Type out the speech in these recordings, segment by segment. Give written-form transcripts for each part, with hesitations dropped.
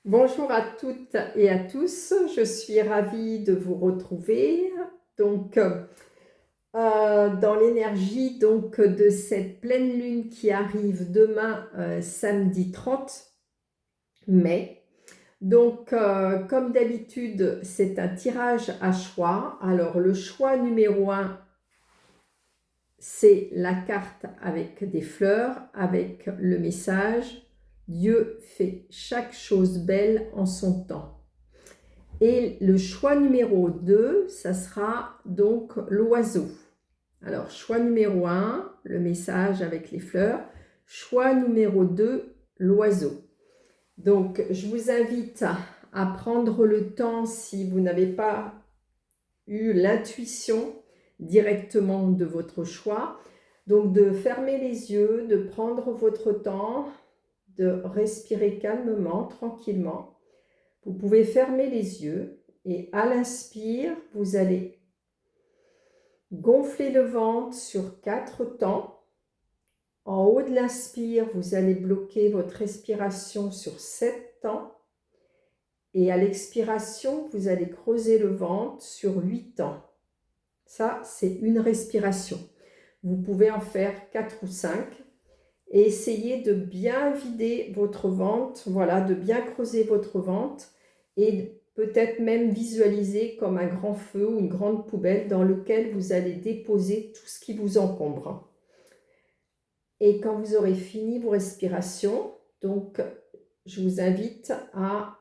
Bonjour à toutes et à tous, je suis ravie de vous retrouver. Donc, dans l'énergie de cette pleine lune qui arrive demain, samedi 30 mai. Donc, comme d'habitude, c'est un tirage à choix. Alors, le choix numéro 1, c'est la carte avec des fleurs, avec le message « Dieu fait chaque chose belle en son temps ». Et le choix numéro 2, ça sera donc l'oiseau. Alors, choix numéro 1, le message avec les fleurs. Choix numéro 2, l'oiseau. Donc, je vous invite à prendre le temps, si vous n'avez pas eu l'intuition directement de votre choix, donc de fermer les yeux, de prendre votre temps, de respirer calmement, tranquillement. Vous pouvez fermer les yeux et à l'inspire, vous allez gonfler le ventre sur 4 temps. En haut de l'inspire, vous allez bloquer votre respiration sur 7 temps. Et à l'expiration, vous allez creuser le ventre sur 8 temps. Ça, c'est une respiration. Vous pouvez en faire 4 ou 5 et essayez de bien vider votre ventre, voilà, de bien creuser votre ventre et peut-être même visualiser comme un grand feu ou une grande poubelle dans lequel vous allez déposer tout ce qui vous encombre. Et quand vous aurez fini vos respirations, donc je vous invite à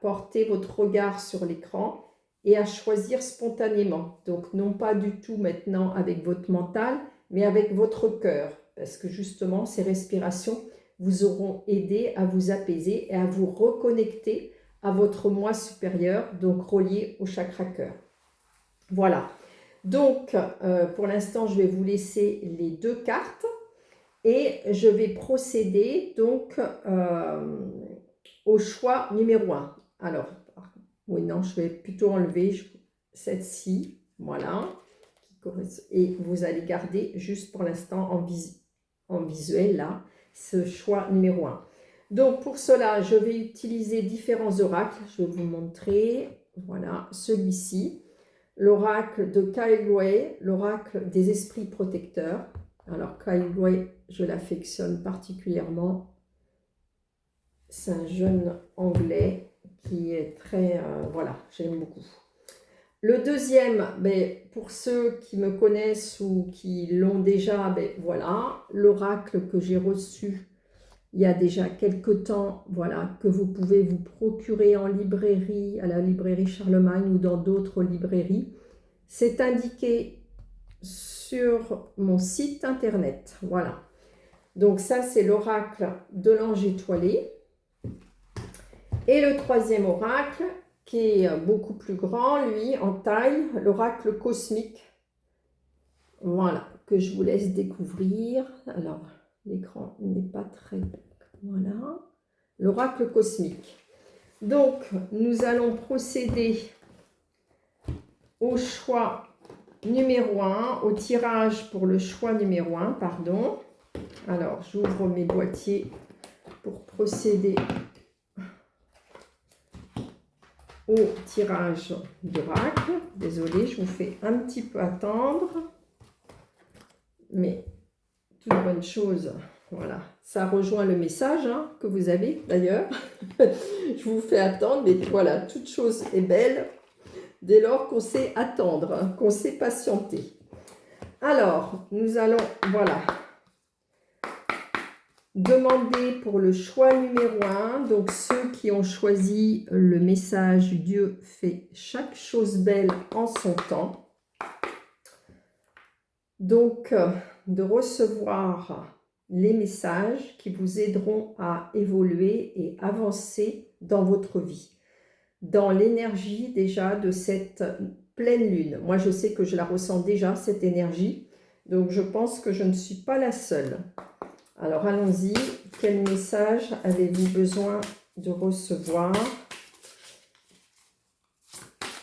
porter votre regard sur l'écran et à choisir spontanément. Donc non pas du tout maintenant avec votre mental, mais avec votre cœur. Parce que justement, ces respirations vous auront aidé à vous apaiser et à vous reconnecter à votre moi supérieur, donc relié au chakra cœur. Voilà. Donc, pour l'instant, je vais vous laisser les 2 cartes et je vais procéder donc au choix numéro 1. Alors, oui, non, je vais plutôt enlever cette-ci, voilà, et vous allez garder juste pour l'instant en visuel, là, ce choix numéro 1. Donc, pour cela, je vais utiliser différents oracles. Je vais vous montrer, voilà, celui-ci, l'oracle de Kaiwei, l'oracle des esprits protecteurs. Alors, Kaiwei, je l'affectionne particulièrement. C'est un jeune anglais qui est très... voilà, j'aime beaucoup. Le deuxième, pour ceux qui me connaissent ou qui l'ont déjà, voilà, l'oracle que j'ai reçu il y a déjà quelques temps, voilà, que vous pouvez vous procurer en librairie, à la librairie Charlemagne ou dans d'autres librairies. C'est indiqué sur mon site internet, voilà. Donc ça, c'est l'oracle de l'ange étoilé. Et le troisième oracle, qui est beaucoup plus grand, lui, en taille, l'oracle cosmique. Voilà, que je vous laisse découvrir. Alors, l'écran n'est pas très... Voilà, l'oracle cosmique. Donc, nous allons procéder au choix numéro 1, au tirage pour le choix numéro 1, pardon. Alors, j'ouvre mes boîtiers pour procéder au tirage d'oracle. Désolée, je vous fais un petit peu attendre. Mais toute bonne chose, voilà. Ça rejoint le message que vous avez d'ailleurs. Je vous fais attendre, mais voilà, toute chose est belle dès lors qu'on sait attendre, qu'on sait patienter. Alors, nous allons, voilà, demander pour le choix numéro 1, donc ceux qui ont choisi le message « Dieu fait chaque chose belle en son temps ». Donc, de recevoir les messages qui vous aideront à évoluer et avancer dans votre vie, dans l'énergie déjà de cette pleine lune. Moi, je sais que je la ressens déjà, cette énergie, donc je pense que je ne suis pas la seule. Alors, allons-y. Quel message avez-vous besoin de recevoir?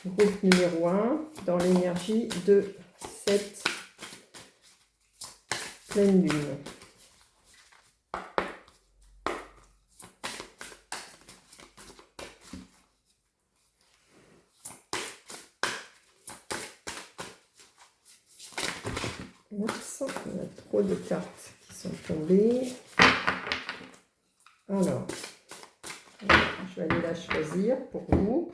Groupe numéro 1, dans l'énergie de cette pleine lune. Oups, il y a trop de cartes qui sont tombées. Alors, je vais aller la choisir pour vous.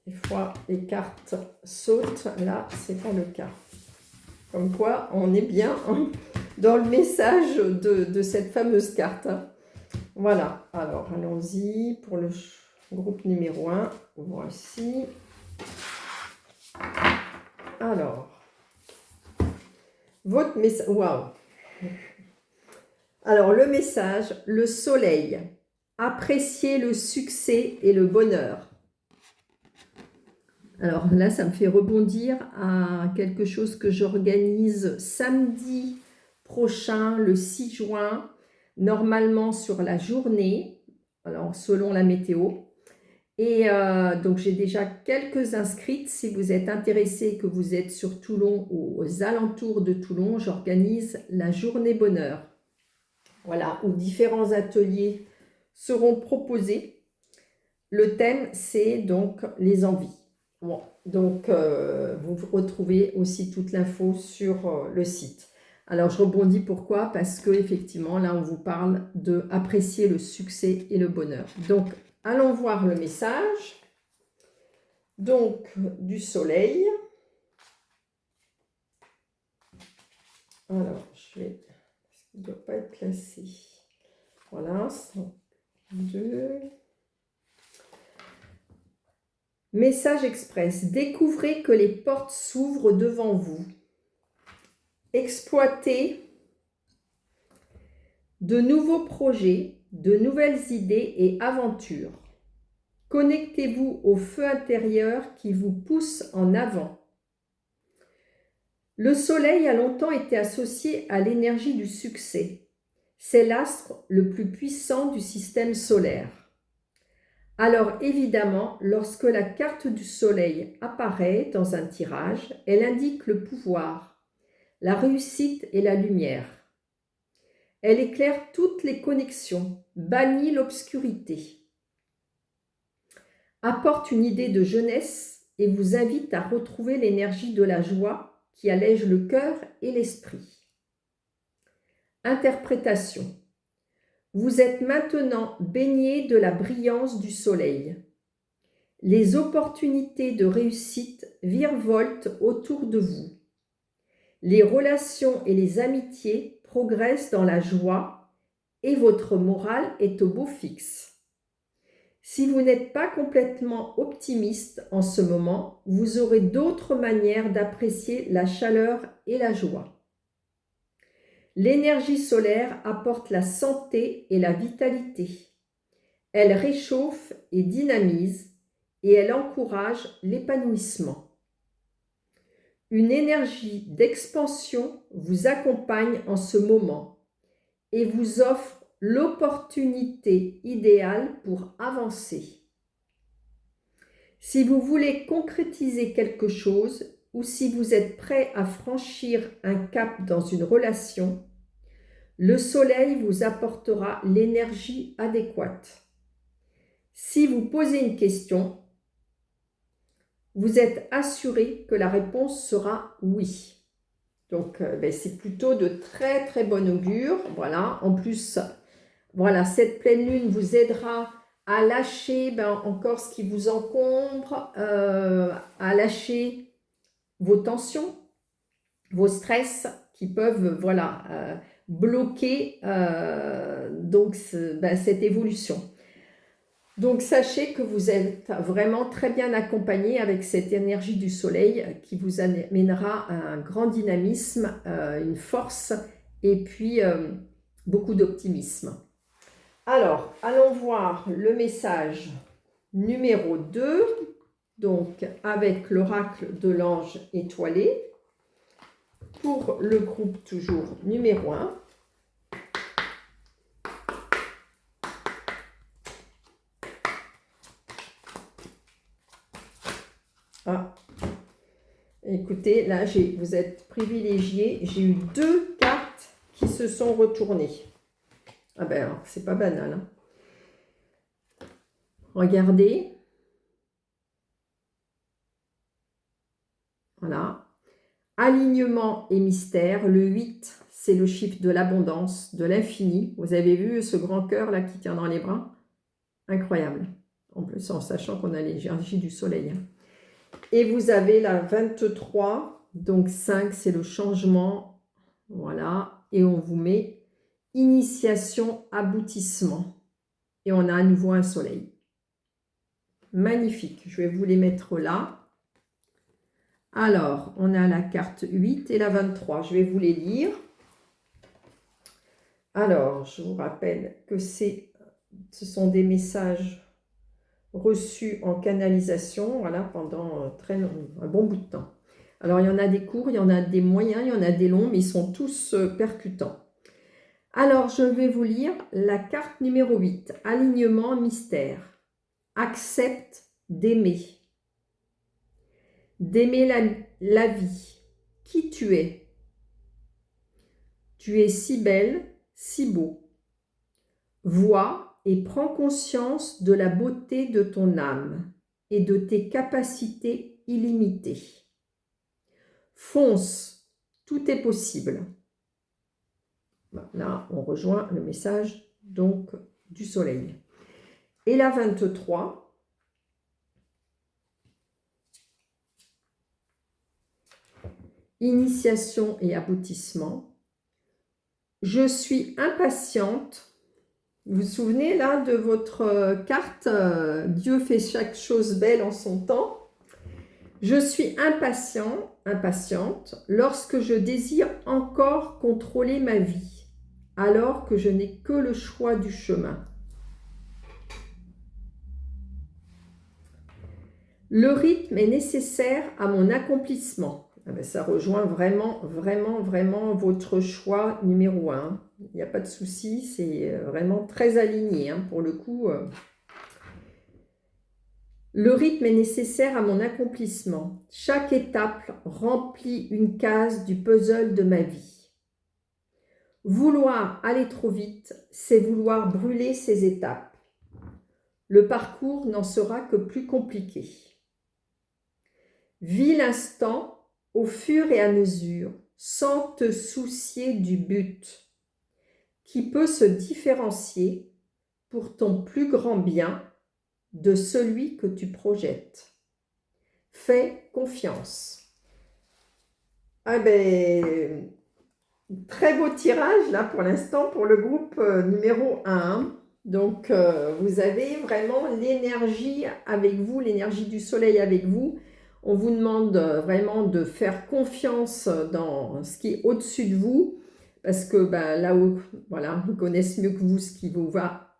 Des fois, les cartes sautent. Là, c'est pas le cas. Comme quoi, on est bien dans le message de cette fameuse carte. Voilà. Alors, allons-y pour le groupe numéro 1. Voici. Alors, votre message. Waouh! Alors, le message, le soleil. Appréciez le succès et le bonheur. Alors là, ça me fait rebondir à quelque chose que j'organise samedi prochain, le 6 juin, normalement sur la journée, alors selon la météo. Et donc, j'ai déjà quelques inscrites. Si vous êtes intéressés, que vous êtes sur Toulon ou aux alentours de Toulon, j'organise la journée bonheur. Voilà, où différents ateliers seront proposés. Le thème, c'est donc les envies. Bon, donc, vous retrouvez aussi toute l'info sur le site. Alors, je rebondis pourquoi? Parce que effectivement, là, on vous parle de apprécier le succès et le bonheur. Donc, allons voir le message. Donc, du soleil. Alors, je vais... Parce qu'il ne doit pas être classé. Voilà, 102. Message express. Découvrez que les portes s'ouvrent devant vous. Exploitez de nouveaux projets, de nouvelles idées et aventures. Connectez-vous au feu intérieur qui vous pousse en avant. Le soleil a longtemps été associé à l'énergie du succès. C'est l'astre le plus puissant du système solaire. Alors évidemment, lorsque la carte du soleil apparaît dans un tirage, elle indique le pouvoir, la réussite et la lumière. Elle éclaire toutes les connexions, bannit l'obscurité, apporte une idée de jeunesse et vous invite à retrouver l'énergie de la joie qui allège le cœur et l'esprit. Interprétation. Vous êtes maintenant baigné de la brillance du soleil. Les opportunités de réussite virevoltent autour de vous. Les relations et les amitiés progressent dans la joie et votre morale est au beau fixe. Si vous n'êtes pas complètement optimiste en ce moment, vous aurez d'autres manières d'apprécier la chaleur et la joie. L'énergie solaire apporte la santé et la vitalité. Elle réchauffe et dynamise et elle encourage l'épanouissement. Une énergie d'expansion vous accompagne en ce moment et vous offre l'opportunité idéale pour avancer. Si vous voulez concrétiser quelque chose ou si vous êtes prêt à franchir un cap dans une relation, le soleil vous apportera l'énergie adéquate. Si vous posez une question, vous êtes assuré que la réponse sera oui. Donc, c'est plutôt de très très bon augure. Voilà. En plus, voilà, cette pleine lune vous aidera à lâcher encore ce qui vous encombre, à lâcher vos tensions, vos stress qui peuvent bloquer donc cette évolution. Donc, sachez que vous êtes vraiment très bien accompagné avec cette énergie du soleil qui vous amènera un grand dynamisme, une force et puis beaucoup d'optimisme. Alors, allons voir le message numéro 2, donc avec l'oracle de l'ange étoilé, pour le groupe toujours numéro 1. Ah, écoutez, là, vous êtes privilégiés. J'ai eu 2 cartes qui se sont retournées. Ah ben, c'est pas banal. Hein. Regardez. Voilà. alignement et mystère. Le 8, c'est le chiffre de l'abondance, de l'infini. Vous avez vu ce grand cœur là qui tient dans les bras? Incroyable. En plus, en sachant qu'on a l'énergie du soleil. Et vous avez la 23, donc 5, c'est le changement. Voilà. Et on vous met initiation, aboutissement. Et on a à nouveau un soleil. Magnifique. Je vais vous les mettre là. Alors, on a la carte 8 et la 23. Je vais vous les lire. Alors, je vous rappelle que ce sont des messages reçus en canalisation, voilà, pendant un bon bout de temps. Alors, il y en a des courts, il y en a des moyens, il y en a des longs, mais ils sont tous percutants. Alors, je vais vous lire la carte numéro 8, alignement mystère. Accepte d'aimer. D'aimer la vie, qui tu es. Tu es si belle, si beau. Vois et prends conscience de la beauté de ton âme et de tes capacités illimitées. Fonce, tout est possible. Là, on rejoint le message donc du soleil. Et la 23, initiation et aboutissement. Je suis impatiente. Vous vous souvenez là de votre carte Dieu fait chaque chose belle en son temps. Je suis impatiente lorsque je désire encore contrôler ma vie, alors que je n'ai que le choix du chemin. Le rythme est nécessaire à mon accomplissement. Ah ben, ça rejoint vraiment votre choix numéro 1. Il n'y a pas de souci, c'est vraiment très aligné pour le coup. Le rythme est nécessaire à mon accomplissement. Chaque étape remplit une case du puzzle de ma vie. Vouloir aller trop vite, c'est vouloir brûler ces étapes. Le parcours n'en sera que plus compliqué. Vis l'instant au fur et à mesure, sans te soucier du but, qui peut se différencier pour ton plus grand bien de celui que tu projettes. Fais confiance. Ah ben, très beau tirage là pour l'instant pour le groupe numéro 1. Donc, vous avez vraiment l'énergie avec vous, l'énergie du soleil avec vous. On vous demande vraiment de faire confiance dans ce qui est au-dessus de vous, parce que là où, voilà, ils connaissent mieux que vous ce qui vous va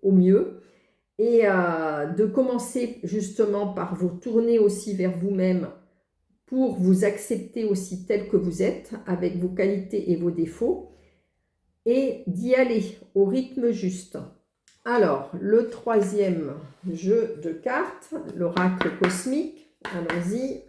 au mieux. Et de commencer justement par vous tourner aussi vers vous-même pour vous accepter aussi tel que vous êtes, avec vos qualités et vos défauts, et d'y aller au rythme juste. Alors, le troisième jeu de cartes, l'oracle cosmique. Allons-y.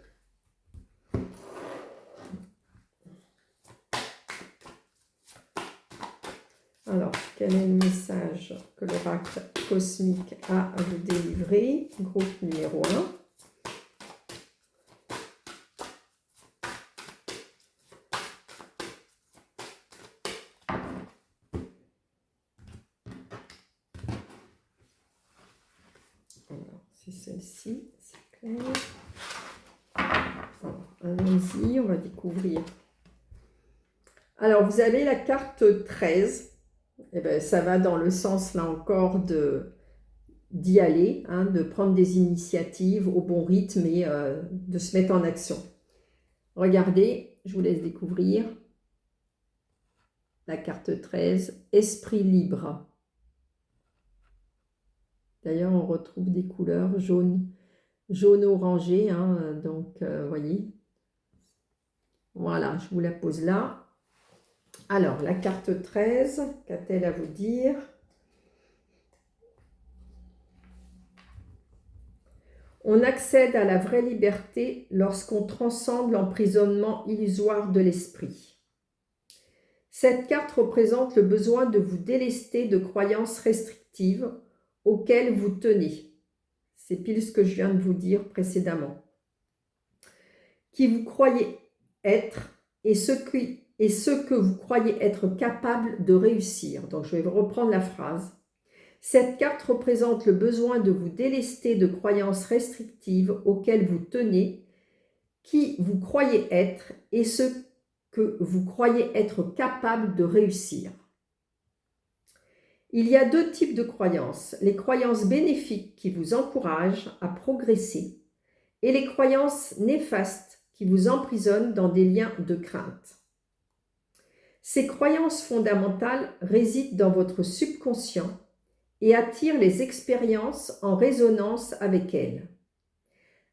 Alors, quel est le message que l'oracle cosmique a à vous délivrer? Groupe numéro 1. Alors, c'est celle-ci, c'est clair. Allons-y, on va découvrir. Alors, vous avez la carte 13. Eh bien, ça va dans le sens, là encore, d'y aller, de prendre des initiatives au bon rythme et de se mettre en action. Regardez, je vous laisse découvrir la carte 13, Esprit libre. D'ailleurs, on retrouve des couleurs jaune-orangé, donc, voyez. Voilà, je vous la pose là. Alors, la carte 13, qu'a-t-elle à vous dire? On accède à la vraie liberté lorsqu'on transcende l'emprisonnement illusoire de l'esprit. Cette carte représente le besoin de vous délester de croyances restrictives auxquelles vous tenez. C'est pile ce que je viens de vous dire précédemment. Qui vous croyez être et ce que vous croyez être capable de réussir. Donc, je vais reprendre la phrase. Cette carte représente le besoin de vous délester de croyances restrictives auxquelles vous tenez, qui vous croyez être et ce que vous croyez être capable de réussir. Il y a deux types de croyances, les croyances bénéfiques qui vous encouragent à progresser et les croyances néfastes qui vous emprisonnent dans des liens de crainte. Ces croyances fondamentales résident dans votre subconscient et attirent les expériences en résonance avec elles.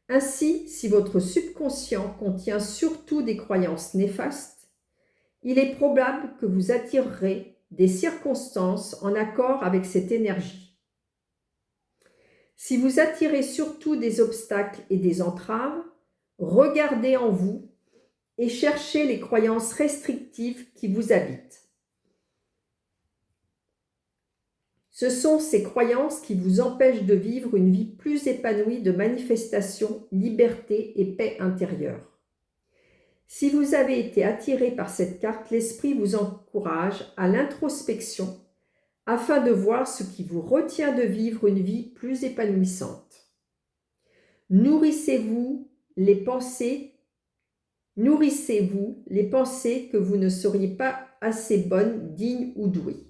Ainsi, si votre subconscient contient surtout des croyances néfastes, il est probable que vous attirerez des circonstances en accord avec cette énergie. Si vous attirez surtout des obstacles et des entraves, regardez en vous et cherchez les croyances restrictives qui vous habitent. Ce sont ces croyances qui vous empêchent de vivre une vie plus épanouie de manifestation, liberté et paix intérieure. Si vous avez été attiré par cette carte, l'esprit vous encourage à l'introspection afin de voir ce qui vous retient de vivre une vie plus épanouissante. Nourrissez-vous les pensées que vous ne seriez pas assez bonne, digne ou douée.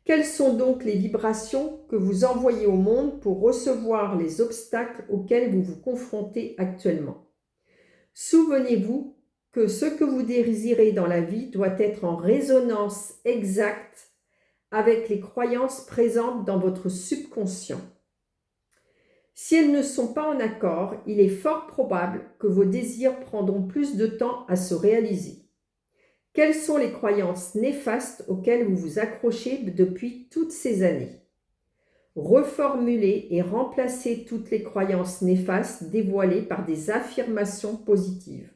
Quelles sont donc les vibrations que vous envoyez au monde pour recevoir les obstacles auxquels vous vous confrontez actuellement? Souvenez-vous que ce que vous désirez dans la vie doit être en résonance exacte avec les croyances présentes dans votre subconscient. Si elles ne sont pas en accord, il est fort probable que vos désirs prendront plus de temps à se réaliser. Quelles sont les croyances néfastes auxquelles vous vous accrochez depuis toutes ces années? Reformulez et remplacez toutes les croyances néfastes dévoilées par des affirmations positives.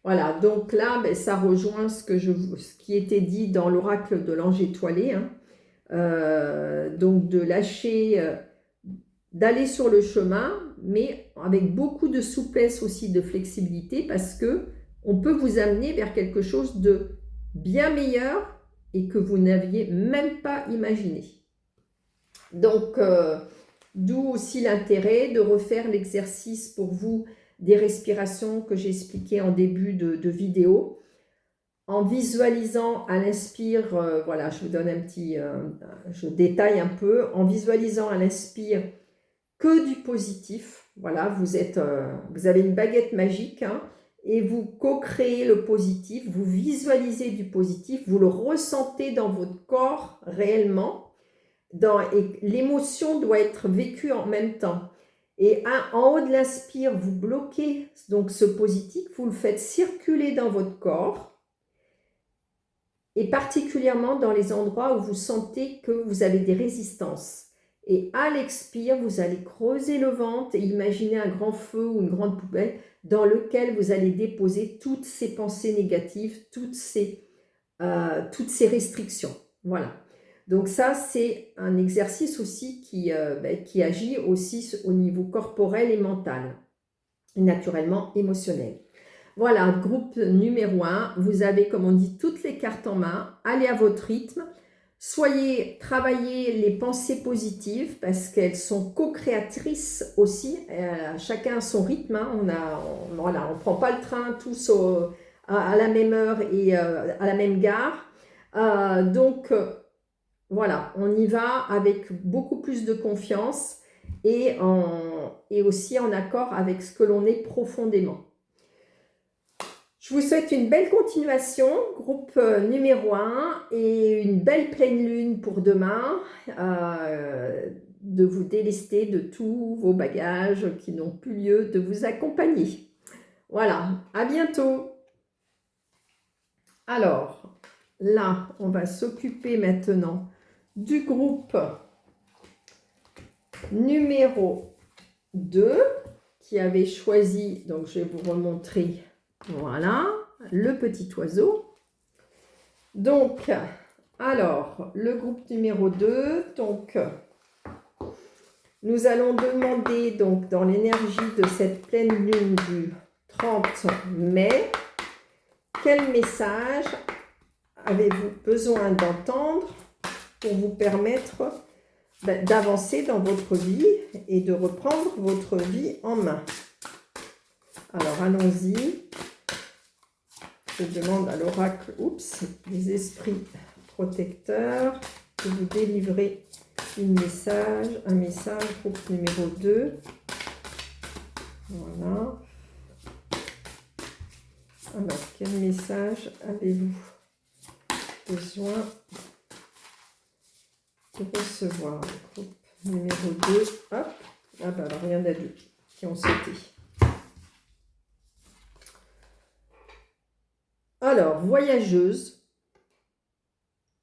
Voilà, donc là, ça rejoint ce qui était dit dans l'oracle de l'ange étoilé, donc de lâcher, d'aller sur le chemin, mais avec beaucoup de souplesse aussi, de flexibilité, parce que on peut vous amener vers quelque chose de bien meilleur et que vous n'aviez même pas imaginé. Donc, d'où aussi l'intérêt de refaire l'exercice pour vous des respirations que j'ai expliqué en début de vidéo, en visualisant à l'inspire, voilà, je vous donne je détaille un peu, en visualisant à l'inspire que du positif. Voilà, vous avez une baguette magique, et vous co-créez le positif, vous visualisez du positif, vous le ressentez dans votre corps réellement, et l'émotion doit être vécue en même temps. Et en haut de l'inspire, vous bloquez donc ce positif, vous le faites circuler dans votre corps, et particulièrement dans les endroits où vous sentez que vous avez des résistances. Et à l'expire, vous allez creuser le ventre et imaginer un grand feu ou une grande poubelle dans lequel vous allez déposer toutes ces pensées négatives, toutes ces restrictions. Voilà. Donc ça, c'est un exercice aussi qui agit aussi au niveau corporel et mental, et naturellement émotionnel. Voilà, groupe numéro 1, vous avez, comme on dit, toutes les cartes en main, allez à votre rythme, travaillez les pensées positives parce qu'elles sont co-créatrices aussi, chacun à son rythme, on ne prend pas le train tous à la même heure et à la même gare, voilà, on y va avec beaucoup plus de confiance et aussi en accord avec ce que l'on est profondément. Je vous souhaite une belle continuation, groupe numéro 1, et une belle pleine lune pour demain, de vous délester de tous vos bagages qui n'ont plus lieu de vous accompagner. Voilà, à bientôt. Alors, là, on va s'occuper maintenant du groupe numéro 2 qui avait choisi, donc je vais vous remontrer. Voilà, le petit oiseau. Donc, alors, le groupe numéro 2, donc, Nous allons demander donc dans l'énergie de cette pleine lune du 30 mai, quel message avez-vous besoin d'entendre pour vous permettre d'avancer dans votre vie et de reprendre votre vie en main. Alors allons-y. Je demande à l'oracle, des esprits protecteurs, de vous délivrer un message, groupe numéro 2. Voilà. Alors, quel message avez-vous besoin de recevoir? Groupe numéro 2. Hop. Ah bah alors, il y en a 2 qui ont sauté. Alors, voyageuse,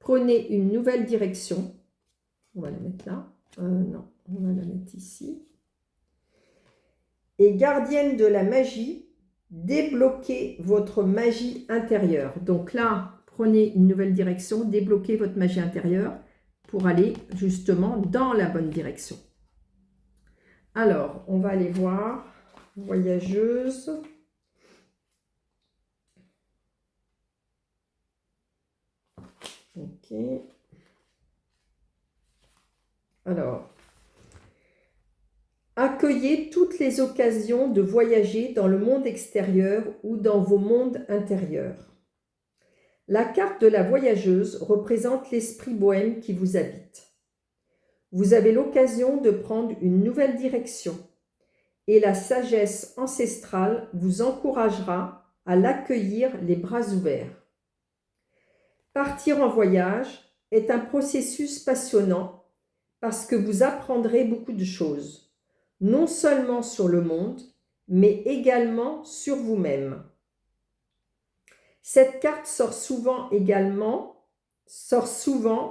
prenez une nouvelle direction. On va la mettre là. Non, on va la mettre ici. Et gardienne de la magie, débloquez votre magie intérieure. Donc là, prenez une nouvelle direction, débloquez votre magie intérieure pour aller justement dans la bonne direction. Alors, on va aller voir. Voyageuse. Ok. Alors, accueillez toutes les occasions de voyager dans le monde extérieur ou dans vos mondes intérieurs. La carte de la voyageuse représente l'esprit bohème qui vous habite. Vous avez l'occasion de prendre une nouvelle direction et la sagesse ancestrale vous encouragera à l'accueillir les bras ouverts. Partir en voyage est un processus passionnant parce que vous apprendrez beaucoup de choses, non seulement sur le monde, mais également sur vous-même. Cette carte sort souvent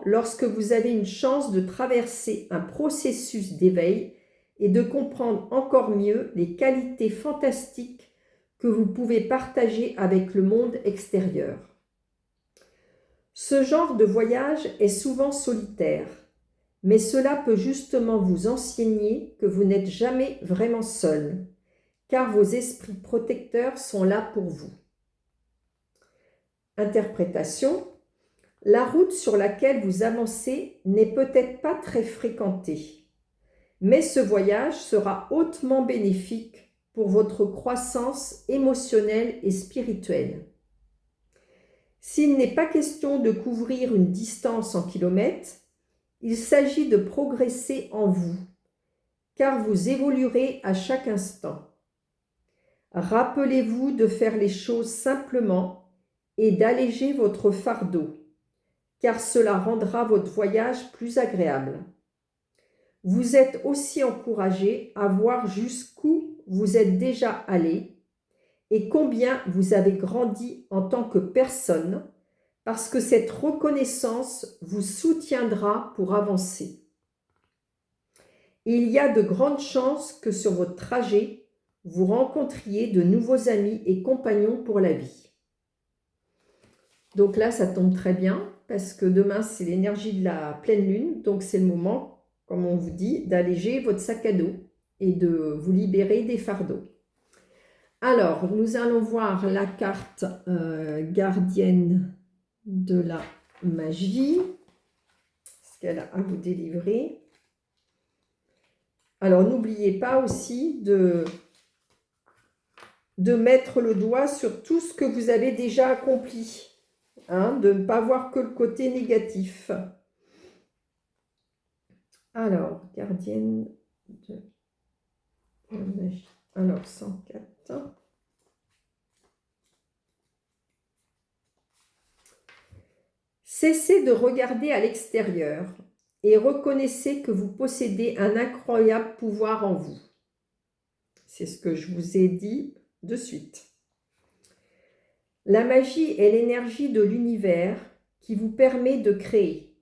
lorsque vous avez une chance de traverser un processus d'éveil et de comprendre encore mieux les qualités fantastiques que vous pouvez partager avec le monde extérieur. Ce genre de voyage est souvent solitaire, mais cela peut justement vous enseigner que vous n'êtes jamais vraiment seul, car vos esprits protecteurs sont là pour vous. Interprétation. La route sur laquelle vous avancez n'est peut-être pas très fréquentée, mais ce voyage sera hautement bénéfique pour votre croissance émotionnelle et spirituelle. S'il n'est pas question de couvrir une distance en kilomètres, il s'agit de progresser en vous, car vous évoluerez à chaque instant. Rappelez-vous de faire les choses simplement et d'alléger votre fardeau, car cela rendra votre voyage plus agréable. Vous êtes aussi encouragé à voir jusqu'où vous êtes déjà allé et combien vous avez grandi en tant que personne, parce que cette reconnaissance vous soutiendra pour avancer. Il y a de grandes chances que sur votre trajet, vous rencontriez de nouveaux amis et compagnons pour la vie. Donc là, ça tombe très bien, parce que demain, c'est l'énergie de la pleine lune, donc c'est le moment, comme on vous dit, d'alléger votre sac à dos et de vous libérer des fardeaux. Alors, nous allons voir la carte gardienne de la magie, ce qu'elle a à vous délivrer. Alors, n'oubliez pas aussi de mettre le doigt sur tout ce que vous avez déjà accompli, de ne pas voir que le côté négatif. Alors, gardienne de la magie. Alors, 104. Cessez de regarder à l'extérieur et reconnaissez que vous possédez un incroyable pouvoir en vous. C'est ce que je vous ai dit de suite. La magie est l'énergie de l'univers qui vous permet de créer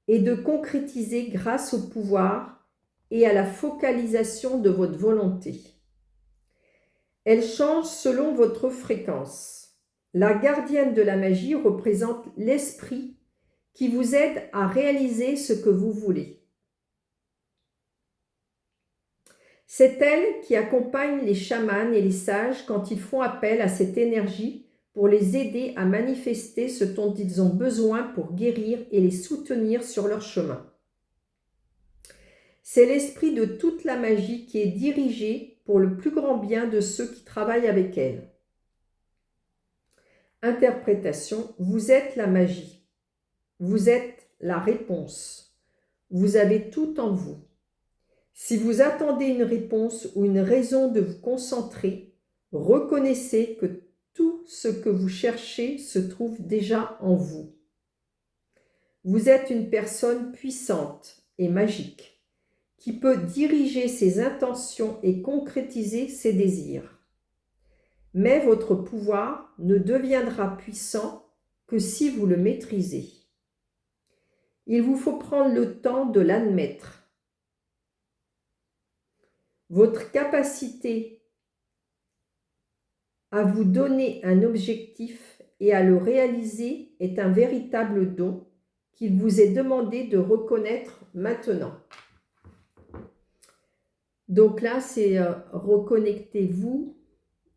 et de concrétiser grâce au pouvoir et à la focalisation de votre volonté. Elle change selon votre fréquence. La gardienne de la magie représente l'esprit qui vous aide à réaliser ce que vous voulez. C'est elle qui accompagne les chamans et les sages quand ils font appel à cette énergie pour les aider à manifester ce dont ils ont besoin pour guérir et les soutenir sur leur chemin. C'est l'esprit de toute la magie qui est dirigé pour le plus grand bien de ceux qui travaillent avec elle. Interprétation, vous êtes la magie. Vous êtes la réponse. Vous avez tout en vous. Si vous attendez une réponse ou une raison de vous concentrer, reconnaissez que tout ce que vous cherchez se trouve déjà en vous. Vous êtes une personne puissante et magique qui peut diriger ses intentions et concrétiser ses désirs. Mais votre pouvoir ne deviendra puissant que si vous le maîtrisez. Il vous faut prendre le temps de l'admettre. Votre capacité à vous donner un objectif et à le réaliser est un véritable don qu'il vous est demandé de reconnaître maintenant. Donc là, c'est reconnectez-vous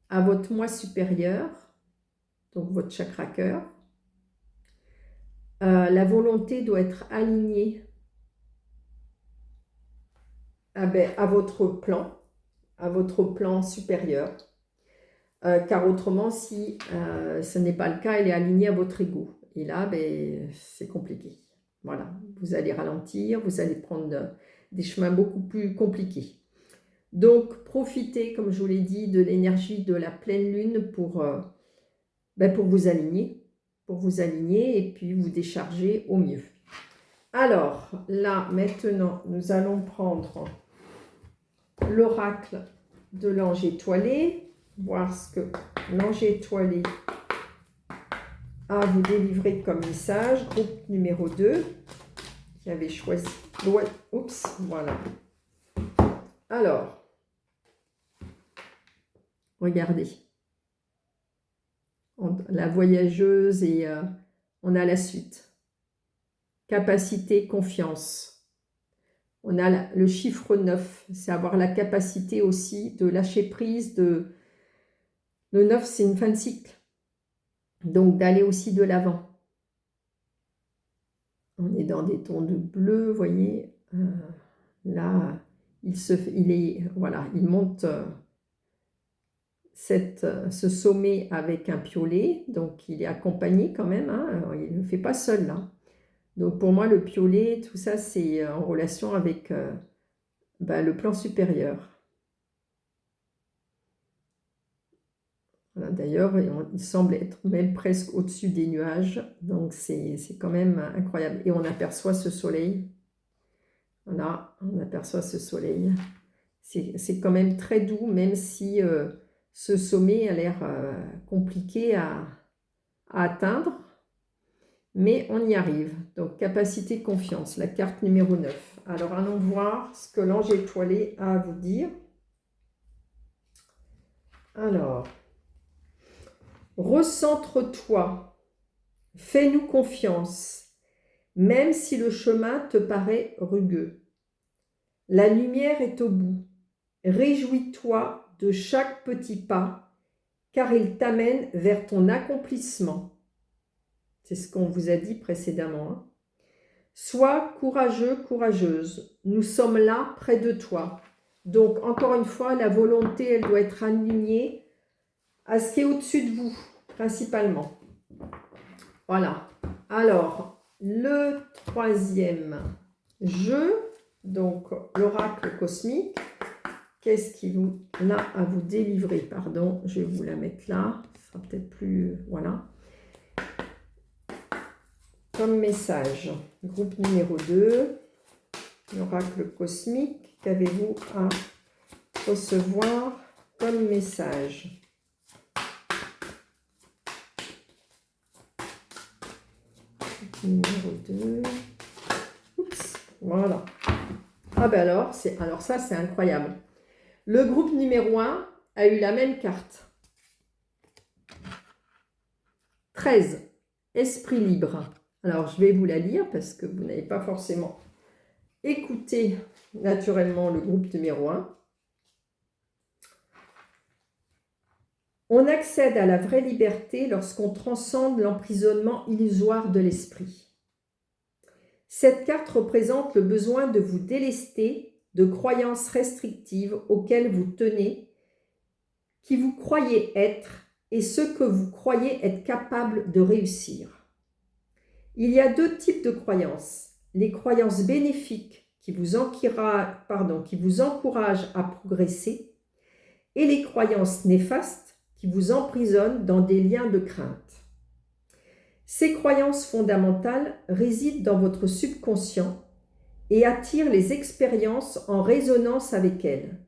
à votre moi supérieur, donc votre chakra cœur. La volonté doit être alignée à votre plan supérieur. Car autrement, si ce n'est pas le cas, elle est alignée à votre ego. Et là, c'est compliqué. Voilà, vous allez ralentir, vous allez prendre des chemins beaucoup plus compliqués. Donc, profitez, comme je vous l'ai dit, de l'énergie de la pleine lune pour vous aligner. Et puis vous décharger au mieux. Alors, là, maintenant, nous allons prendre l'oracle de l'ange étoilé, voir ce que l'ange étoilé a à vous délivrer comme message. Groupe numéro 2, qui avait choisi. Oups, voilà. Alors, regardez. La voyageuse et on a la suite. Capacité, confiance. On a le chiffre 9, c'est avoir la capacité aussi de lâcher prise. Le 9, c'est une fin de cycle. Donc d'aller aussi de l'avant. On est dans des tons de bleu, vous voyez. Là, il monte ce sommet avec un piolet, donc il est accompagné quand même, hein, il ne le fait pas seul là. Donc pour moi le piolet, tout ça c'est en relation avec le plan supérieur. Voilà, d'ailleurs il semble être même presque au-dessus des nuages, donc c'est quand même incroyable. Et on aperçoit ce soleil, voilà, on aperçoit ce soleil. C'est quand même très doux, même si ce sommet a l'air compliqué à atteindre, mais on y arrive. Donc, capacité, confiance, la carte numéro 9. Alors, allons voir ce que l'ange étoilé a à vous dire. Alors, recentre-toi, fais-nous confiance, même si le chemin te paraît rugueux. La lumière est au bout. Réjouis-toi de chaque petit pas, car il t'amène vers ton accomplissement. C'est ce qu'on vous a dit précédemment. Hein. Sois courageux, courageuse. Nous sommes là, près de toi. Donc, encore une fois, la volonté, elle doit être alignée à ce qui est au-dessus de vous, principalement. Voilà. Alors, le troisième jeu, donc l'oracle cosmique. Qu'est-ce qu'il a à vous délivrer? Pardon, je vais vous la mettre là. Ce sera peut-être plus... Voilà. Comme message, groupe numéro 2, l'oracle cosmique. Qu'avez-vous à recevoir comme message? Numéro 2. Oups, voilà. Ah ben alors ça c'est incroyable. Le groupe numéro 1 a eu la même carte. 13. Esprit libre. Alors, je vais vous la lire parce que vous n'avez pas forcément écouté naturellement le groupe numéro 1. On accède à la vraie liberté lorsqu'on transcende l'emprisonnement illusoire de l'esprit. Cette carte représente le besoin de vous délester de croyances restrictives auxquelles vous tenez, qui vous croyez être et ce que vous croyez être capable de réussir. Il y a deux types de croyances. Les croyances bénéfiques qui vous encouragent à progresser et les croyances néfastes qui vous emprisonnent dans des liens de crainte. Ces croyances fondamentales résident dans votre subconscient et attirent les expériences en résonance avec elles.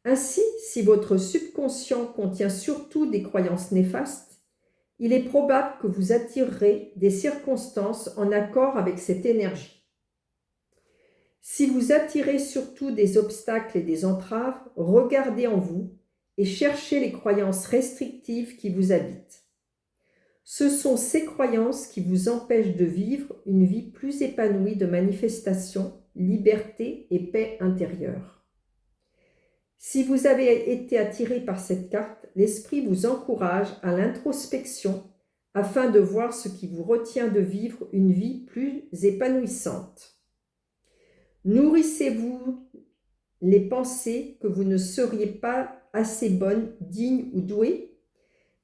Ainsi, si votre subconscient contient surtout des croyances néfastes, il est probable que vous attirerez des circonstances en accord avec cette énergie. Si vous attirez surtout des obstacles et des entraves, regardez en vous et cherchez les croyances restrictives qui vous habitent. Ce sont ces croyances qui vous empêchent de vivre une vie plus épanouie de manifestation, liberté et paix intérieure. Si vous avez été attiré par cette carte, l'esprit vous encourage à l'introspection afin de voir ce qui vous retient de vivre une vie plus épanouissante. Nourrissez-vous les pensées que vous ne seriez pas assez bonne, digne ou douée?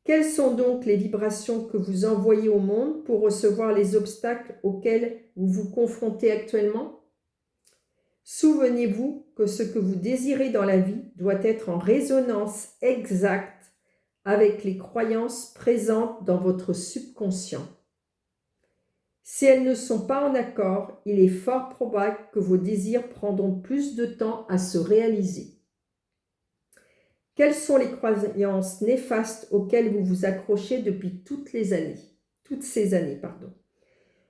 Quelles sont donc les vibrations que vous envoyez au monde pour recevoir les obstacles auxquels vous vous confrontez actuellement? Souvenez-vous que ce que vous désirez dans la vie doit être en résonance exacte avec les croyances présentes dans votre subconscient. Si elles ne sont pas en accord, il est fort probable que vos désirs prendront plus de temps à se réaliser. Quelles sont les croyances néfastes auxquelles vous vous accrochez depuis toutes ces années?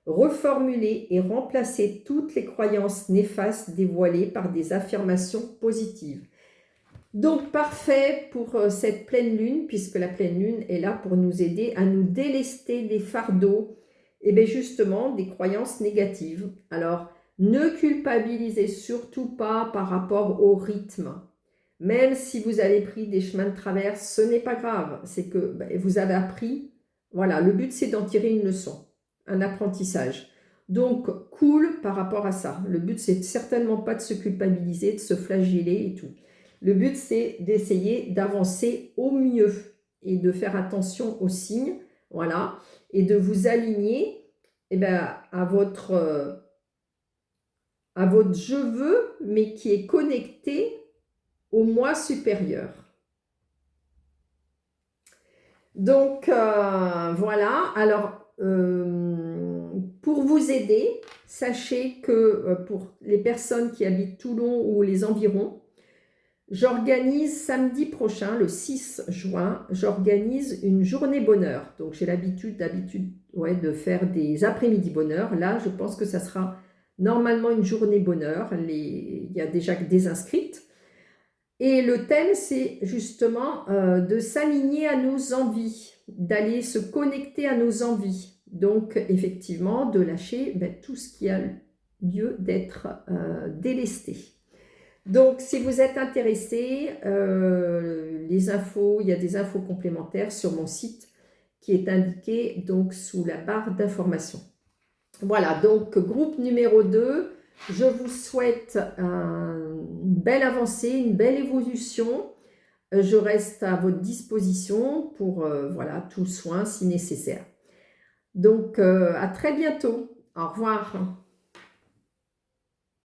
Reformulez et remplacez toutes les croyances néfastes dévoilées par des affirmations positives. Donc, parfait pour cette pleine lune, puisque la pleine lune est là pour nous aider à nous délester des fardeaux, et bien justement des croyances négatives. Alors, ne culpabilisez surtout pas par rapport au rythme. Même si vous avez pris des chemins de traverse, ce n'est pas grave. C'est que vous avez appris. Voilà, le but c'est d'en tirer une leçon, un apprentissage. Donc, cool par rapport à ça. Le but c'est certainement pas de se culpabiliser, de se flageller et tout. Le but c'est d'essayer d'avancer au mieux et de faire attention aux signes, voilà, et de vous aligner à votre je veux, mais qui est connecté au moi supérieur. Donc, voilà. Alors, pour vous aider, sachez que pour les personnes qui habitent Toulon ou les environs, j'organise samedi prochain, le 6 juin, j'organise une journée bonheur. Donc, j'ai l'habitude de faire des après-midi bonheur. Là, je pense que ça sera normalement une journée bonheur. Il y a déjà des inscrites. Et le thème, c'est justement de s'aligner à nos envies, d'aller se connecter à nos envies. Donc, effectivement, de lâcher tout ce qui a lieu d'être délesté. Donc, si vous êtes intéressé, les infos, il y a des infos complémentaires sur mon site qui est indiqué donc sous la barre d'information. Voilà, donc groupe numéro 2. Je vous souhaite une belle avancée, une belle évolution. Je reste à votre disposition pour tout soin si nécessaire. Donc, à très bientôt. Au revoir.